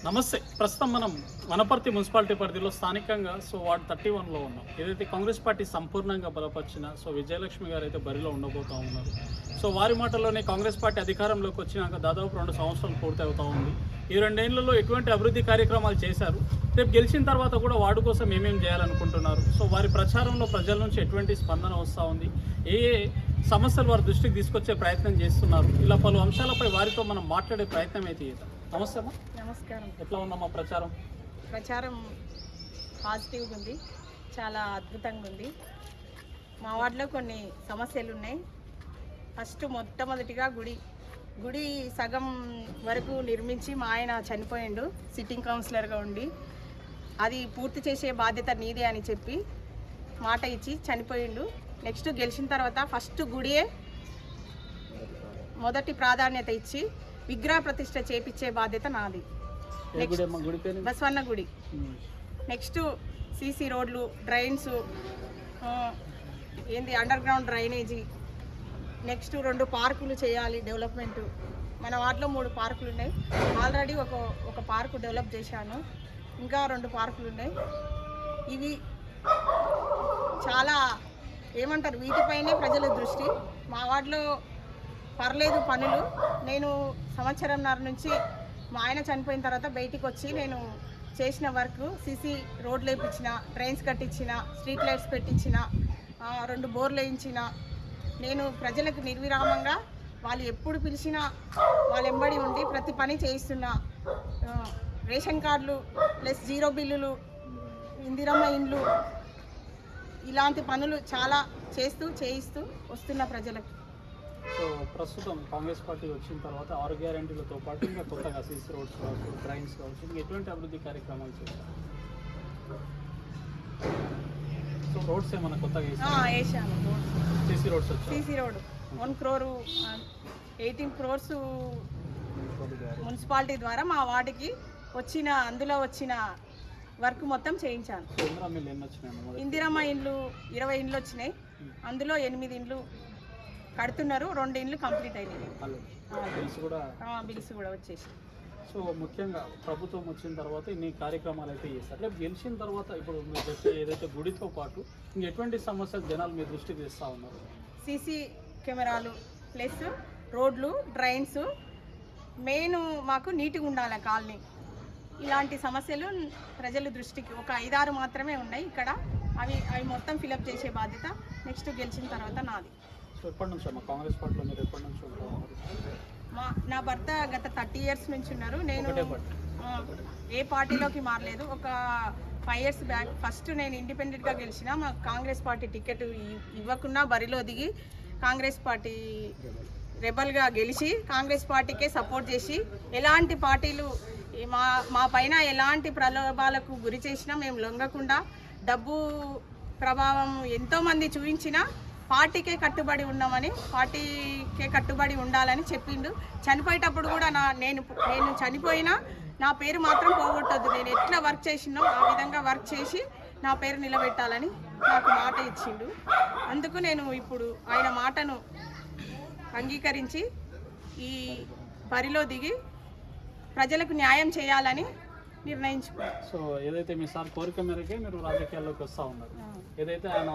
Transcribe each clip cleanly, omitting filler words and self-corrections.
నమస్తే. ప్రస్తుతం మనం వనపర్తి మున్సిపాలిటీ పరిధిలో స్థానికంగా వార్డ్ 31లో ఉన్నాం. ఏదైతే కాంగ్రెస్ పార్టీ సంపూర్ణంగా బలపరిచిన విజయలక్ష్మి గారు అయితే బరిలో ఉండబోతూ ఉన్నారు. వారి మాటల్లోనే కాంగ్రెస్ పార్టీ అధికారంలోకి వచ్చినాక దాదాపు 2 సంవత్సరాలు పూర్తి అవుతూ ఉంది. ఈ 2 ఏళ్లలో ఎటువంటి అభివృద్ధి కార్యక్రమాలు చేశారు, రేపు గెలిచిన తర్వాత కూడా వార్డు కోసం ఏమేమి చేయాలనుకుంటున్నారు, వారి ప్రచారంలో ప్రజల నుంచి ఎటువంటి స్పందన వస్తూ ఉంది, ఏ సమస్యలు వారి దృష్టికి తీసుకొచ్చే ప్రయత్నం చేస్తున్నారు, ఇలా పలు అంశాలపై వారితో మనం మాట్లాడే ప్రయత్నం అయితే చేద్దాం. నమస్తే అమ్మా. నమస్కారం. ఎట్లా ఉందమ్మా ప్రచారం? ప్రచారం పాజిటివ్గా ఉంది, చాలా అద్భుతంగా ఉంది. మా వార్డులో కొన్ని సమస్యలు ఉన్నాయి. ఫస్ట్ మొట్టమొదటిగా గుడి సగం వరకు నిర్మించి మా ఆయన చనిపోయిండు సిట్టింగ్ కౌన్సిలర్గా ఉండి. అది పూర్తి చేసే బాధ్యత నీదే అని చెప్పి మాట ఇచ్చి చనిపోయిండు. నెక్స్ట్ గెలిచిన తర్వాత ఫస్ట్ గుడియే మొదటి ప్రాధాన్యత ఇచ్చి విగ్రహ ప్రతిష్ఠ చేపించే బాధ్యత నాది. బసవన్న గుడి. నెక్స్ట్ సీసీ రోడ్లు, drains, under ground drainage. Next 2 పార్కులు చేయాలి డెవలప్మెంట్. మన వార్డులో 3 పార్కులు ఉన్నాయి. ఆల్రెడీ ఒక పార్కు డెవలప్ చేశాను, ఇంకా 2 పార్కులు ఉన్నాయి. ఇవి చాలా ఏమంటారు, వీటిపైనే ప్రజల దృష్టి. మా వార్డులో పర్లేదు పనులు. నేను సంవత్సరంన్నర నుంచి మా ఆయన చనిపోయిన తర్వాత బయటికి వచ్చి నేను చేసిన వర్క్, సీసీ రోడ్లు వేయించిన, డ్రైన్స్ కట్టించిన, స్ట్రీట్ లైట్స్ పెట్టించిన, 2 బోర్లు వేయించిన. నేను ప్రజలకు నిర్విరామంగా వాళ్ళు ఎప్పుడు పిలిచినా వాళ్ళ ఎంబడి ఉండి ప్రతి పని చేయిస్తున్నా. రేషన్ కార్డులు ప్లస్ 0 బిల్లులు, ఇందిరమ్మ ఇండ్లు, ఇలాంటి పనులు చాలా చేయిస్తూ వస్తున్న ప్రజలకు. ప్రస్తుతం కాంగ్రెస్ పార్టీ వచ్చిన తర్వాత 6 గ్యారెంటీలతో పాటు ఇంకా కొత్తగా సీసీ రోడ్స్ కావచ్చు, డ్రైన్స్ కావచ్చు, ఎటువంటి అభివృద్ధి కార్యక్రమాలు చేశారు? రోడ్స్ ఏమన్నా కొత్తగా వేసాను. CC roads CC road 1 crore 18 crores municipality ద్వారా మా వార్డుకి అందులో వచ్చిన వర్క్ మొత్తం చేయించాను. ఇందిరమ్మ ఇండ్లు 20 ఇండ్లు వచ్చినాయి. అందులో 8 ఇండ్లు కడుతున్నారు, 2 ఇండ్లు కంప్లీట్ అయినాయి. బిల్స్ కూడా వచ్చేసి. ముఖ్యంగా ప్రభుత్వం వచ్చిన తర్వాత ఇన్ని కార్యక్రమాలు అయితే చేస్తారు. రేపు గెలిచిన తర్వాత ఇప్పుడు మీరు ఏదైతే గుడితో పాటు ఎటువంటి సమస్యలు జనాలు మీ దృష్టికి తెస్తూ ఉన్నారు? సీసీ కెమెరాలు ప్లస్ రోడ్లు, డ్రైన్స్. మెయిన్ మాకు నీట్గా ఉండాలి కాలనీ. ఇలాంటి సమస్యలు ప్రజల దృష్టికి ఒక 5-6 మాత్రమే ఉన్నాయి ఇక్కడ. అవి మొత్తం ఫిలప్ చేసే బాధ్యత నెక్స్ట్ గెలిచిన తర్వాత నాది. ఎప్పటి నుంచి అమ్మా కాంగ్రెస్ పార్టీలో మీరు ఎప్పటి నుంచి ఉంటారు? నా భర్త గత 30 years నుంచి ఉన్నారు. నేను ఏ పార్టీలోకి మారలేదు. ఒక 5 years బ్యాక్ ఫస్ట్ నేను ఇండిపెండెంట్గా గెలిచిన. మా కాంగ్రెస్ పార్టీ టికెట్ ఇవ్వకుండా బరిలో దిగి కాంగ్రెస్ పార్టీ రెబల్గా గెలిచి కాంగ్రెస్ పార్టీకే సపోర్ట్ చేసి, ఎలాంటి పార్టీలు మా పైన ఎలాంటి ప్రలోభాలకు గురి చేసినా మేము లొంగకుండా, డబ్బు ప్రభావం ఎంతోమంది చూపించినా పార్టీకే కట్టుబడి ఉన్నామని, పార్టీకే కట్టుబడి ఉండాలని చెప్పిండు. చనిపోయేటప్పుడు కూడా నేను చనిపోయినా నా పేరు మాత్రం పోగొట్టద్దు, నేను ఎట్లా వర్క్ చేసినో ఆ విధంగా వర్క్ చేసి నా పేరు నిలబెట్టాలని నాకు మాట ఇచ్చిండు. అందుకు నేను ఇప్పుడు ఆయన మాటను అంగీకరించి ఈ బరిలో దిగి ప్రజలకు న్యాయం చేయాలని నిర్ణయించుకున్నాను. ఏదైతే మీ సార్ కోరిక మేరకే మీరు రాజకీయాల్లోకి వస్తూ ఉన్నారు. ఏదైతే ఆయన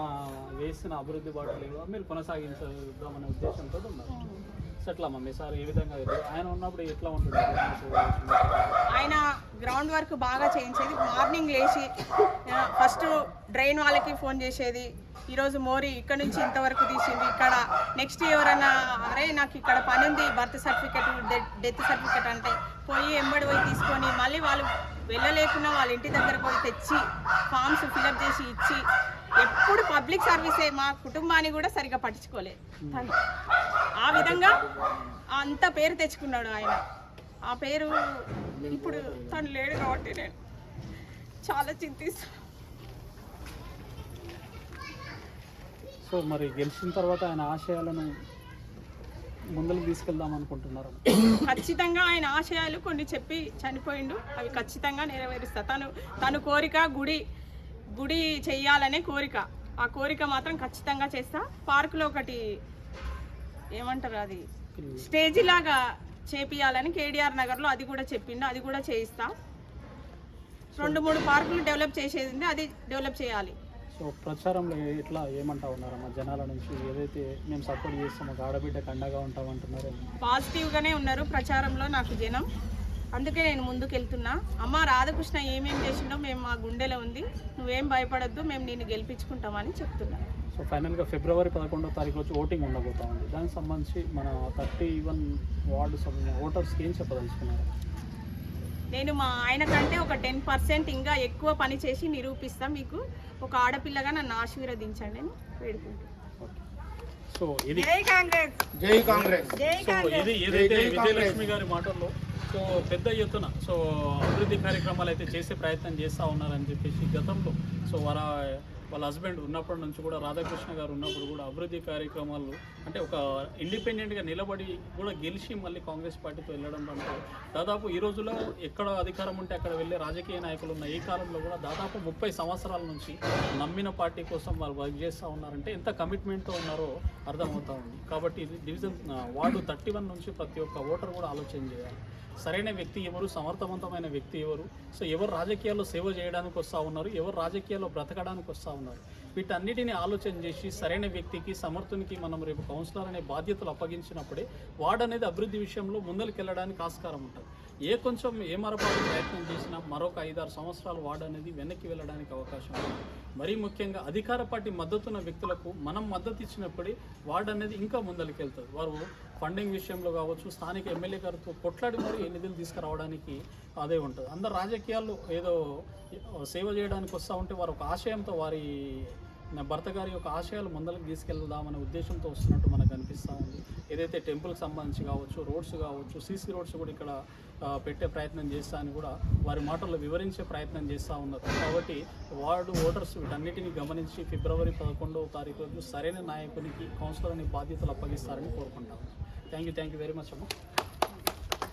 వేసిన అభివృద్ధి బాటలు మీరు కొనసాగించామనే ఉద్దేశంతో ఉన్నారు. ఎట్లా మీ సార్ ఏ విధంగా ఆయన ఉన్నప్పుడు ఎట్లా ఉంటుంది? ఆయన గ్రౌండ్ వర్క్ బాగా చేయించేది. మార్నింగ్ లేచి ఫస్ట్ డ్రైన్ వాళ్ళకి ఫోన్ చేసేది. ఈరోజు మోరీ ఇక్కడ నుంచి ఇంతవరకు తీసింది, ఇక్కడ నెక్స్ట్ ఎవరన్నా అరే నాకు ఇక్కడ పని ఉంది, బర్త్ సర్టిఫికెట్, డెత్ సర్టిఫికెట్ అంటే పోయి ఎంబడి పోయి తీసుకొని మళ్ళీ వాళ్ళు వెళ్ళలేకున్నా వాళ్ళ ఇంటి దగ్గర పోయి తెచ్చి ఫామ్స్ ఫిలప్ చేసి ఇచ్చి, ఎప్పుడు పబ్లిక్ సర్వీసే. మా కుటుంబాన్ని కూడా సరిగ్గా పట్టించుకోలేదు తను. ఆ విధంగా అంత పేరు తెచ్చుకున్నాడు ఆయన. ఆ పేరు ఇప్పుడు తను లేడు కాబట్టి నేను చాలా చింతిస్తాను. మరి గెలిచిన తర్వాత ఆయన ఆశయాలను ముందుకు తీసుకెళ్దాం అనుకుంటున్నారు? ఖచ్చితంగా ఆయన ఆశయాలు కొన్ని చెప్పి చనిపోయిండు, అవి ఖచ్చితంగా నెరవేరుస్తా. తను కోరిక గుడి చెయ్యాలనే కోరిక. ఆ కోరిక మాత్రం ఖచ్చితంగా చేస్తా. పార్కులో ఒకటి ఏమంటారు, అది స్టేజీ లాగా చేపియాలని కేటీఆర్ నగర్లో అది కూడా చెప్పిండు, అది కూడా చేయిస్తా. 2-3 పార్కులు డెవలప్ చేసేది ఉంది, అది డెవలప్ చేయాలి. సో ప్రచారంలో ఎట్లా ఏమంటా ఉన్నారమ్మా జనాల నుంచి? ఏదైతే మేము సపోర్ట్ చేస్తామో ఆడబిడ్డకు అండగా ఉంటామంటున్నారు. పాజిటివ్గానే ఉన్నారు ప్రచారంలో నాకు జనం, అందుకే నేను ముందుకు వెళ్తున్నా. అమ్మ రాధాకృష్ణ ఏమేం చేసిండో మేము మా గుండెలో ఉంది, నువ్వేం భయపడద్దు, మేము నిన్ను గెలిపించుకుంటామని చెప్తున్నా. సో ఫైనల్గా ఫిబ్రవరి 11వ తారీఖు వచ్చి ఓటింగ్ ఉండబోతా ఉంది. దానికి సంబంధించి మన 31 వార్డు ఓటర్స్కి ఏం చెప్పదలుచుకున్నారు? నేను మా ఆయన కంటే ఒక 10% ఇంకా ఎక్కువ పని చేసి నిరూపిస్తా. మీకు ఒక ఆడపిల్లగా నన్ను ఆశీర్వదించండి అని వేడుకుంటున్నాను. సో ఇది జై కాంగ్రెస్, జై కాంగ్రెస్. సో ఇది ఏదైతే విజయలక్ష్మి గారి మాటల్లో సో పెద్ద ఎత్తున సో అభివృద్ధి కార్యక్రమాలు అయితే చేసే ప్రయత్నం చేస్తూ ఉన్నారని చెప్పేసి గతంలో సో వాళ్ళ హస్బెండ్ ఉన్నప్పటి నుంచి కూడా రాధాకృష్ణ గారు ఉన్నప్పుడు కూడా అభివృద్ధి కార్యక్రమాలు అంటే ఒక ఇండిపెండెంట్గా నిలబడి కూడా గెలిచి మళ్ళీ కాంగ్రెస్ పార్టీతో వెళ్ళడం అంటే దాదాపు ఈ రోజుల్లో ఎక్కడ అధికారం ఉంటే అక్కడ వెళ్ళే రాజకీయ నాయకులు ఉన్న ఈ కాలంలో కూడా దాదాపు 30 సంవత్సరాల నుంచి నమ్మిన పార్టీ కోసం వాళ్ళు వర్క్ చేస్తూ ఉన్నారంటే ఎంత కమిట్మెంట్తో ఉన్నారో అర్థమవుతూ ఉంది. కాబట్టి ఇది డివిజన్ వార్డు 31 నుంచి ప్రతి ఒక్క ఓటర్ కూడా ఆలోచన చేయాలి. సరైన వ్యక్తి ఎవరు, సమర్థవంతమైన వ్యక్తి ఎవరు, సో ఎవరు రాజకీయాల్లో సేవ చేయడానికి వస్తూ ఉన్నారు, ఎవరు రాజకీయాల్లో బ్రతకడానికి వస్తూ ఉన్నారు, వీటన్నిటిని ఆలోచన చేసి సరైన వ్యక్తికి సమర్థునికి మనం రేపు కౌన్సిలర్ అనే బాధ్యతలు అప్పగించినప్పుడే వార్డు అనేది అభివృద్ధి విషయంలో ముందరికి వెళ్ళడానికి ఆస్కారం ఉంటుంది. కొంచెం మరపాటు ప్రయత్నం చేసినా మరొక 5-6 సంవత్సరాలు వార్డు అనేది వెనక్కి వెళ్ళడానికి అవకాశం ఉంది. మరీ ముఖ్యంగా అధికార పార్టీ మద్దతున్న వ్యక్తులకు మనం మద్దతు ఇచ్చినప్పుడే వార్డు అనేది ఇంకా ముందరికి వెళ్తుంది. వారు ఫండింగ్ విషయంలో కావచ్చు, స్థానిక ఎమ్మెల్యే గారితో కొట్లాడి మరి నిధులు తీసుకురావడానికి అదే ఉంటుంది. అందరు రాజకీయాల్లో ఏదో సేవ చేయడానికి వస్తూ ఉంటే వారు ఒక ఆశయంతో వారి భర్త గారి యొక్క ఆశయాలు ముందరికి తీసుకెళ్దామనే ఉద్దేశంతో వస్తున్నట్టు మనకు అనిపిస్తూ ఉంది. ఏదైతే టెంపుల్కి సంబంధించి కావచ్చు, రోడ్స్ కావచ్చు, సీసీ రోడ్స్ కూడా ఇక్కడ పెట్టే ప్రయత్నం చేస్తా అని కూడా వారి మాటల్లో వివరించే ప్రయత్నం చేస్తూ ఉన్నారు. కాబట్టి వార్డు ఓటర్స్ వీటన్నిటిని గమనించి ఫిబ్రవరి 11వ తారీఖు రోజు సరైన నాయకునికి కౌన్సిలర్ అనే బాధ్యతలు అప్పగిస్తారని కోరుకుంటాము. థ్యాంక్ యూ వెరీ మచ్ అమ్మ.